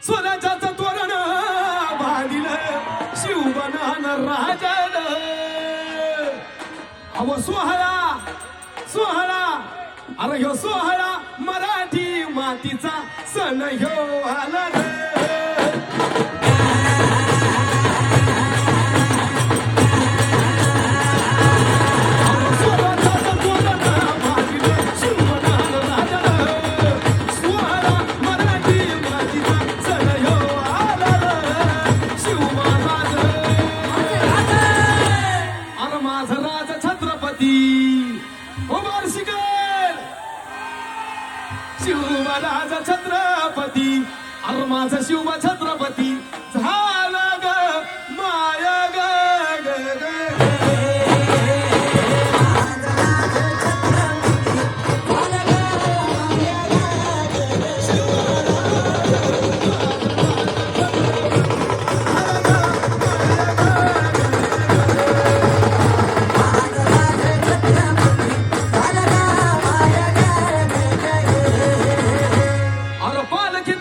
स्वराज्याचं तोरण बांधिलं शिवबनान राजान. अव सोहळा सोहळा अरे ह्यो सोहळा मराठी मातीचा सण ह्यो आला रे. शिवराज छत्रपती अरे माझा शिव छत्रपती झाला ग माया ग. अरे पालखी